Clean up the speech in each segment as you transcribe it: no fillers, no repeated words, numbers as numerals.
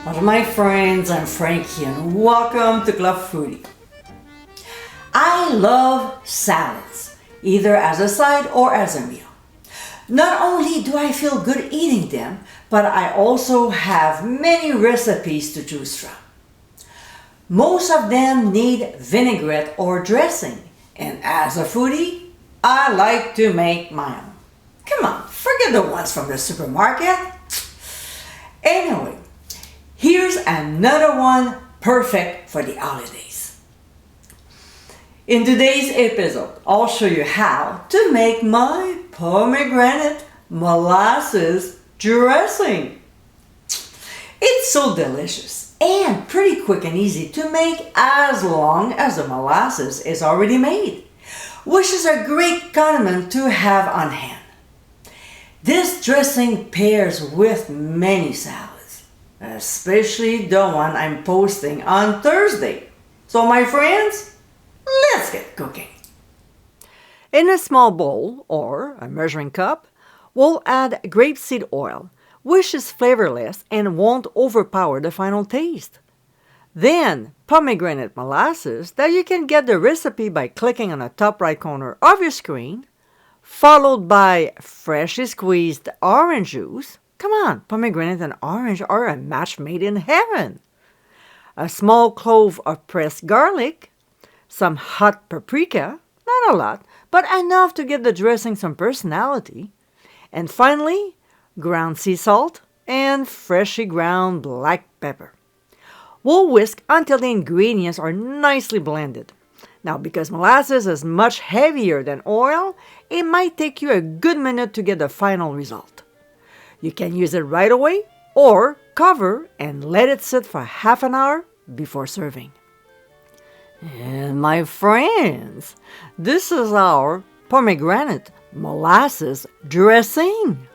Well, my friends, I'm Frankie and welcome to Club Foodie. I love salads, either as a side or as a meal. Not only do I feel good eating them, but I also have many recipes to choose from. Most of them need vinaigrette or dressing, and as a foodie, I like to make my own. Come on, forget the ones from the supermarket. Anyway, here's another one perfect for the holidays. In today's episode, I'll show you how to make my pomegranate molasses dressing. It's so delicious and pretty quick and easy to make as long as the molasses is already made, which is a great condiment to have on hand. This dressing pairs with many salads, especially the one I'm posting on Thursday. So my friends, let's get cooking. In a small bowl or a measuring cup, we'll add grapeseed oil, which is flavorless and won't overpower the final taste. Then pomegranate molasses that you can get the recipe by clicking on the top right corner of your screen, followed by freshly squeezed orange juice. Come on, pomegranate and orange are a match made in heaven. A small clove of pressed garlic, some hot paprika, not a lot, but enough to give the dressing some personality. And finally, ground sea salt and freshly ground black pepper. We'll whisk until the ingredients are nicely blended. Now, because molasses is much heavier than oil, it might take you a good minute to get the final result. You can use it right away or cover and let it sit for half an hour before serving. And my friends, this is our pomegranate molasses dressing.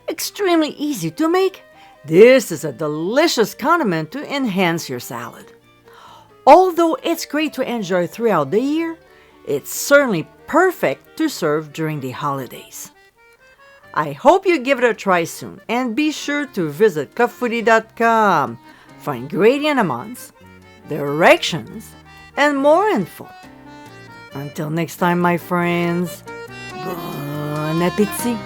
Extremely easy to make. This is a delicious condiment to enhance your salad. Although it's great to enjoy throughout the year, it's certainly perfect to serve during the holidays. I hope you give it a try soon and be sure to visit clubfoodie.com for ingredient amounts, directions, and more info. Until next time, my friends, bon appétit!